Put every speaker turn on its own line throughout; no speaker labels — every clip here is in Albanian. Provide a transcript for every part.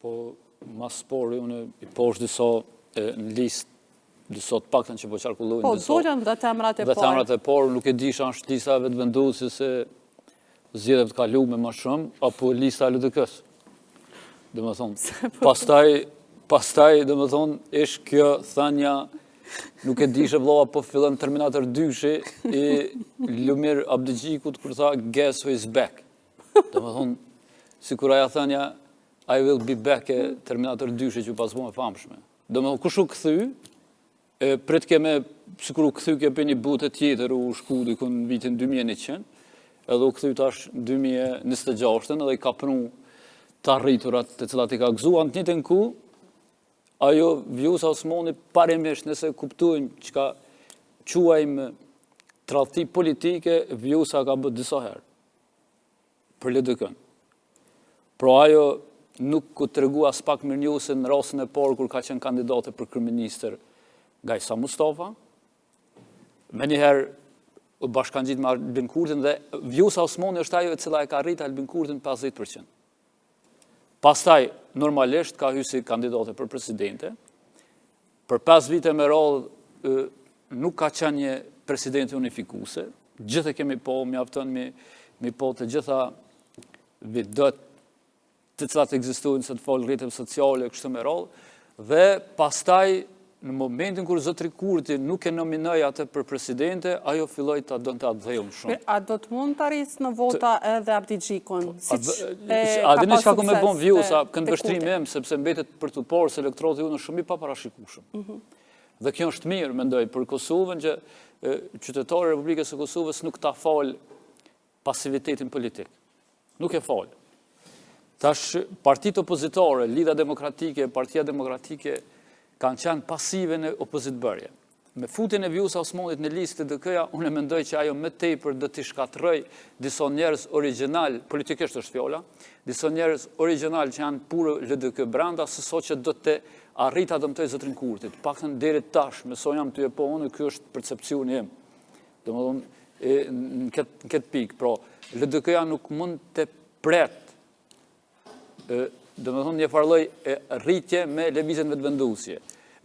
Po, mas spori, unë i poshtë disa në listë, disa të paktën që po qarkullojnë.
Po, zogjën dhe temrat e parë.
Dhe temrat e parë, nuk e disha është lista vetë venduesi se zgjedhjet kaluame më shumë, apo lista e LDK-s. Dhe më thonë, pastaj, dhe më thonë, ish kjo thënia, nuk e dishe vlova, po fillon Terminator 2-shi i Lumir Abdixhikut kur tha, guess who is back. Dhe më thonë, si kur aja thënia, I will be back e Terminator 2-shi që pas bu me famshme. Dhe më thonë, kush u këthy, prit keme, si kur u këthy ke për një butë tjetër, u shku dikun në vitin 2100, edhe u këthy tash 2026, edhe i ka prnu të arriturat të cilat i ka gëzuar në të njëjtën ku, ajo Vjosa Osmani parimisht nëse kuptojmë që ka quajmë tradhti politike, Vjosa ka bërë disa herë për LDK-n. Pro ajo nuk ku të regu as pak mirënjohëse në rastin e parë kur ka qenë kandidate për kryeministër nga Isa Mustafa, me njëherë u bashkangjit me Albin Kurtin dhe Vjosa Osmani është ajo e cila e ka rritë Albin Kurtin 50%. Pastaj, normalisht, ka hyrë si kandidate për presidente. Për 5 vite me radhë nuk ka qenë një presidente unifikuse. Gjithë kemi po, mjafton mi po të gjitha videot të cilat ekzistojnë se të folë rrjetet sociale, kështu me radhë. Dhe pastaj, në momentin kur zotri Kurti nuk e nominoi atë për presidente, ajo filloi ta donte atë dhejun shumë.
A do të mund të arrisë në vota edhe Abdixhikun?
A dini çka ku me bon Vjosa, këndvështrimi im, sepse mbetet për të parë se elektorati unë shumë i paparashikueshëm. Dhe kjo është mirë, mendoj, për Kosovën që qytetarët e Republikës së Kosovës nuk ta fal pasivitetin politik. Nuk e fal. Tash partitë opozitare, Lidha Demokratike, Partia Demokratike kanë qenë pasive në opozitbërje. Me futjen e Vjosa Osmanit në listë të LDK-ja, unë e mendoj që ajo më tepër do t'i shkatërroj disa njerëz origjinal, politikisht është fjolla, disa njerëz origjinal që janë puro LDK brenda, sëso që do të arrita dëmtoj zotrin Kurtit. Paktën deri tash, me so jam ty e po unë, ky është percepcioni im. Domethënë në këtë pikë, pra LDK-ja nuk mund të pret dhe me thonë një farloj rritje me lëvizjen vetëvendosje.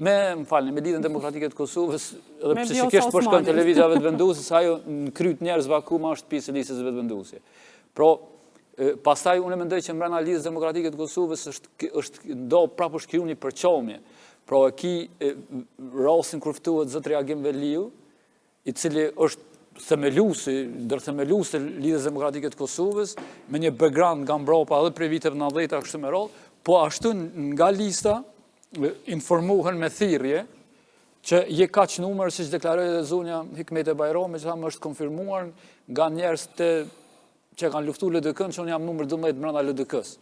Me Lidhjen Demokratike të Kosovës, edhe pse sikisht po shkojnë televizja vetëvendosje, sa ajo në kryt njerëzve akoma është pjesë e listës vetëvendosje. Pro, pastaj unë mendoj që mbrana Lidhjes Demokratike të Kosovës është ndo prapë shkriu një përqamje. Pro, ki rastin kur ftohet zotri Agim Veliu, i cili është ndërthemelues të Lidhjes Demokratike të Kosovës, me një background nga mbrapa edhe prej viteve 90-ta kështu me radhë, po ashtu nga lista informohen me thirrje që je kaq numër siç deklaroi edhe zonja Hikmete Bajrami, që më është konfirmuar nga njerëz që kanë luftuar LDK-n, që unë jam numër 12 brenda LDK-s.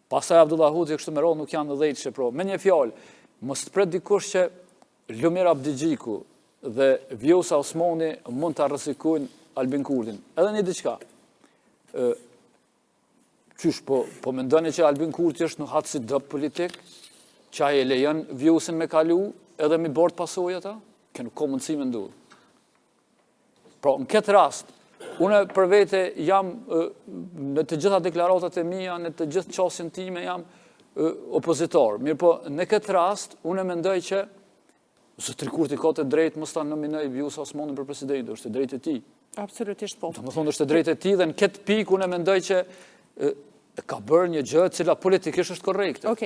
Pastaj Abdullah Hoxhi kështu me radhë nuk janë 10 pro. Me një fjalë, mos të pret dikush që Lumir Abdixhiku dhe Vjosa Osmani mund të rrezikojnë Albin Kurtin. Edhe një diçka. Qysh, po mendoni që Albin Kurti është në hatë si dëp politik, që ai e lejon Vjosin me kalu, edhe mi bord pasojë ata? Kjo nuk ka mundësi me ndodhë. Pra, në këtë rast, unë për vete jam, në të gjitha deklaratat e mia, në të gjithë qasjen time jam opozitor. Mirë po, në këtë rast, unë mendoj që zotri Kurti ka të drejtë mos ta nominoj Vjosa Osmanin për president, është e drejtë e tij.
Absolutisht po.
Do të thonë është e drejtë e tij dhe në këtë pikë unë mendoj që ka bërë një gjë e cila politikisht është korrekte.